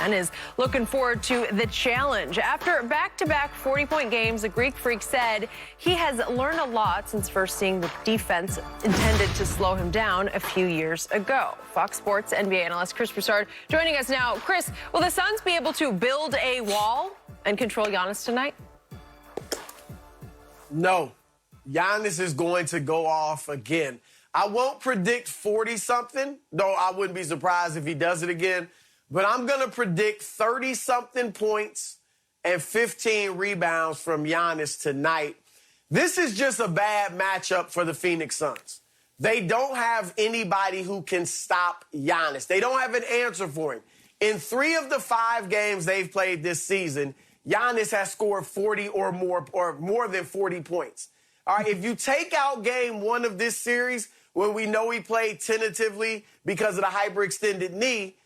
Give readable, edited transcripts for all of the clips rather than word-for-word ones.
fan is looking forward to the challenge. After back-to-back 40-point games, the Greek Freak said he has learned a lot since first seeing the defense intended to slow him down a few years ago. Fox Sports NBA analyst Chris Broussard joining us now. Chris, will the Suns be able to build a wall and control Giannis tonight? No. Giannis is going to go off again. I won't predict 40-something, though I wouldn't be surprised if he does it again. But I'm going to predict 30-something points and 15 rebounds from Giannis tonight. This is just a bad matchup for the Phoenix Suns. They don't have anybody who can stop Giannis. They don't have an answer for him. In 3 of the 5 games they've played this season, Giannis has scored 40 or more than 40 points. All right, if you take out game 1 of this series, when we know he played tentatively because of the hyperextended knee,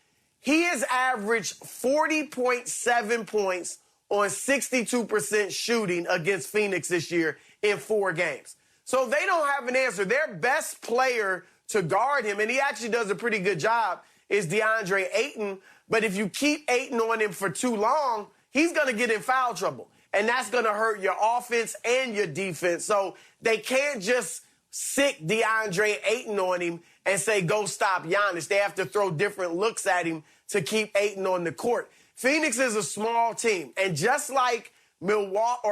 he has averaged 40.7 points on 62% shooting against Phoenix this year in 4 games. So they don't have an answer. Their best player to guard him, and he actually does a pretty good job, is DeAndre Ayton. But if you keep Ayton on him for too long, he's going to get in foul trouble. And that's going to hurt your offense and your defense. So they can't just sick DeAndre Ayton on him and say, go stop Giannis. They have to throw different looks at him to keep Ayton on the court. Phoenix is a small team. And just like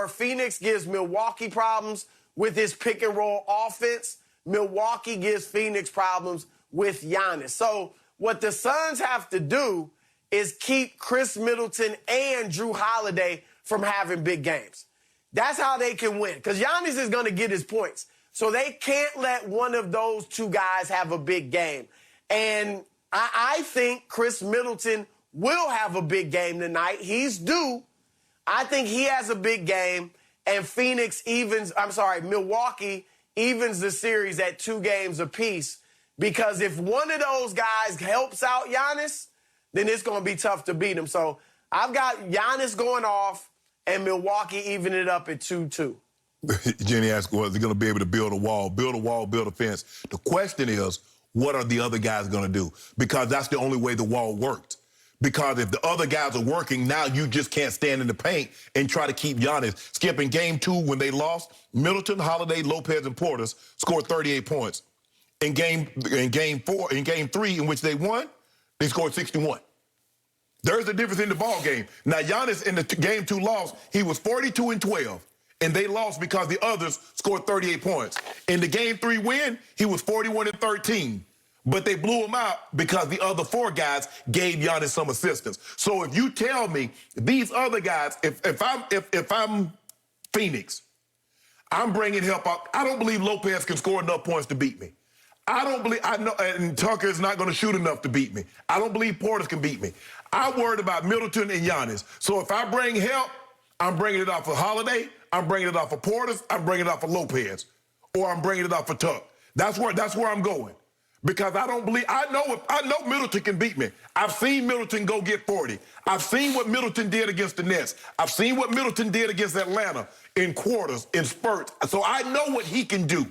Phoenix gives Milwaukee problems with his pick and roll offense, Milwaukee gives Phoenix problems with Giannis. So what the Suns have to do is keep Chris Middleton and Drew Holiday from having big games. That's how they can win, because Giannis is going to get his points. So they can't let one of those 2 guys have a big game. And I think Chris Middleton will have a big game tonight. He's due. I think he has a big game, and Milwaukee evens the series at 2 games apiece, because if one of those guys helps out Giannis, then it's going to be tough to beat him. So I've got Giannis going off and Milwaukee even it up at 2-2. Jenny asked, was he going to be able to build a wall, build a fence? The question is, what are the other guys going to do? Because that's the only way the wall worked. Because if the other guys are working, now you just can't stand in the paint and try to keep Giannis. Skip, in game 2 when they lost, Middleton, Holiday, Lopez, and Portis scored 38 points. In game 3 in which they won, they scored 61. There's a difference in the ball game. Now, Giannis in the game 2 loss, he was 42 and 12. And they lost because the others scored 38 points. In the game 3 win, he was 41 and 13. But they blew him out because the other 4 guys gave Giannis some assistance. So if you tell me these other guys, if I'm Phoenix, I'm bringing help up. I don't believe Lopez can score enough points to beat me. I know, and Tucker is not going to shoot enough to beat me. I don't believe Portis can beat me. I'm worried about Middleton and Giannis. So if I bring help, I'm bringing it off of Holiday, I'm bringing it off of Portis, I'm bringing it off of Lopez, or I'm bringing it off of Tuck. That's where I'm going. Because I know Middleton can beat me. I've seen Middleton go get 40. I've seen what Middleton did against the Nets. I've seen what Middleton did against Atlanta in quarters, in spurts. So I know what he can do.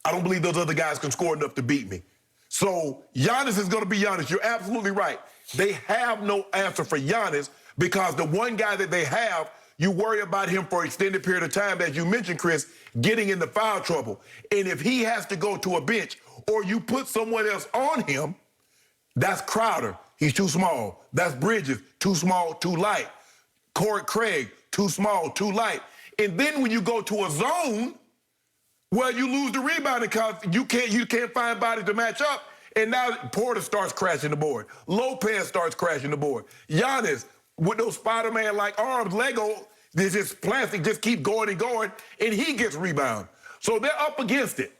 I don't believe those other guys can score enough to beat me. So Giannis is going to be Giannis. You're absolutely right. They have no answer for Giannis because the one guy that they have, you worry about him for an extended period of time, as you mentioned, Chris, getting into foul trouble. And if he has to go to a bench or you put someone else on him, that's Crowder. He's too small. That's Bridges. Too small, too light. Corey Craig. Too small, too light. And then when you go to a zone, well, you lose the rebound because you can't find bodies to match up. And now Porter starts crashing the board. Lopez starts crashing the board. Giannis, with those Spider-Man-like arms, Lego, this just plastic, just keep going and going, and he gets rebound. So they're up against it.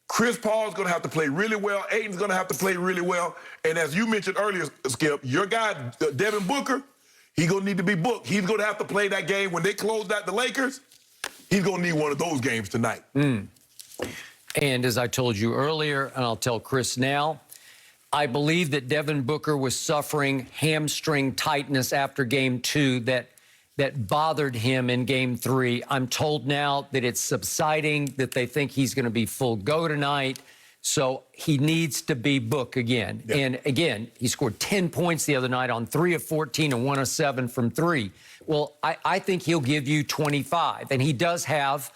Chris Paul's going to have to play really well. Ayton's going to have to play really well. And as you mentioned earlier, Skip, your guy, Devin Booker, he's going to need to be booked. He's going to have to play that game when they closed out the Lakers. He's going to need one of those games tonight. And as I told you earlier, and I'll tell Chris now, I believe that Devin Booker was suffering hamstring tightness after game 2 that bothered him in game 3. I'm told now that it's subsiding, that they think he's going to be full go tonight. So he needs to be Book again. Yeah. And again, he scored 10 points the other night on 3 of 14 and 1 of 7 from 3. Well, I think he'll give you 25. And he does have,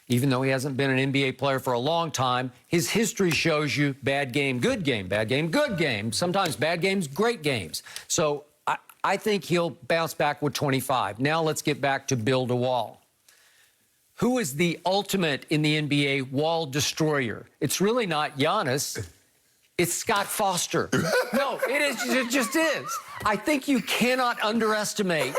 even though he hasn't been an NBA player for a long time, his history shows you bad game, good game, bad game, good game. Sometimes bad games, great games. So I think he'll bounce back with 25. Now let's get back to build a wall. Who is the ultimate in the NBA wall destroyer? It's really not Giannis. It's Scott Foster. No, it is. It just is. I think you cannot underestimate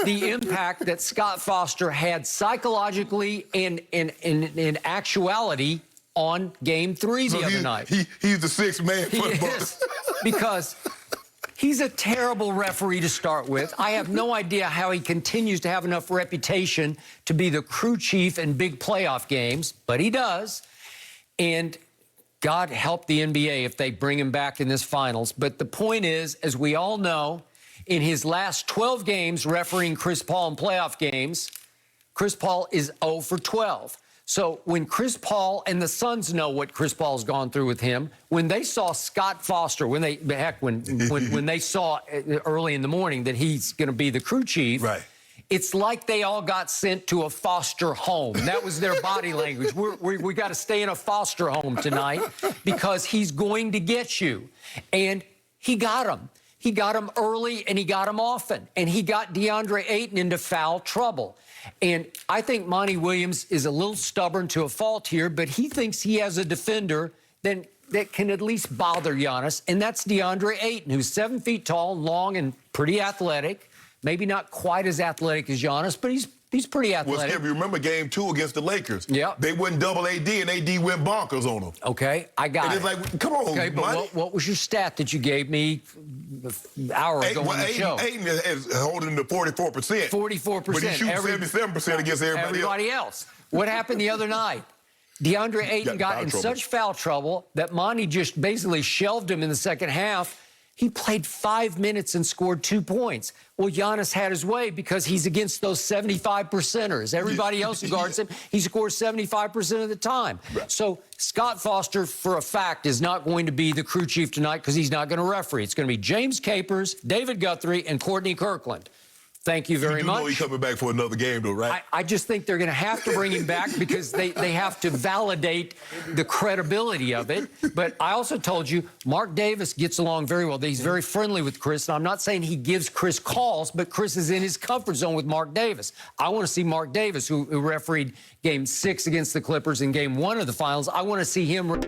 the impact that Scott Foster had psychologically and in actuality on Game 3 the other night. He's the sixth man for the Bucks. Because he's a terrible referee to start with. I have no idea how he continues to have enough reputation to be the crew chief in big playoff games, but he does. And God help the NBA if they bring him back in this finals. But the point is, as we all know, in his last 12 games refereeing Chris Paul in playoff games, Chris Paul is 0 for 12. So when Chris Paul and the Suns know what Chris Paul's gone through with him, when they saw Scott Foster, when they saw early in the morning that he's going to be the crew chief, right, it's like they all got sent to a foster home. That was their body language. We got to stay in a foster home tonight because he's going to get you. And he got him. He got him early and he got him often. And he got DeAndre Ayton into foul trouble. And I think Monty Williams is a little stubborn to a fault here, but he thinks he has a defender that can at least bother Giannis, and that's DeAndre Ayton, who's 7 feet tall, long, and pretty athletic. Maybe not quite as athletic as Giannis, but he's pretty athletic. Well, Skip, you remember Game 2 against the Lakers? Yeah. They went double AD, and AD went bonkers on them. Okay, I got and it. It's like, come on, okay, but what was your stat that you gave me an hour ago on the show? Ayton is holding the 44%. 44%. But he shoots 77% against everybody else. What happened the other night? DeAndre Ayton got in such foul trouble that Monty just basically shelved him in the second half. He played 5 minutes and scored 2 points. Well, Giannis had his way because he's against those 75%ers. Everybody else who guards him, he scores 75% of the time. So Scott Foster, for a fact, is not going to be the crew chief tonight because he's not going to referee. It's going to be James Capers, David Guthrie, and Courtney Kirkland. Thank you very much. You know he's coming back for another game, though, right? I just think they're going to have to bring him back because they have to validate the credibility of it. But I also told you, Mark Davis gets along very well. He's very friendly with Chris. And I'm not saying he gives Chris calls, but Chris is in his comfort zone with Mark Davis. I want to see Mark Davis, who refereed Game 6 against the Clippers in Game 1 of the finals. I want to see him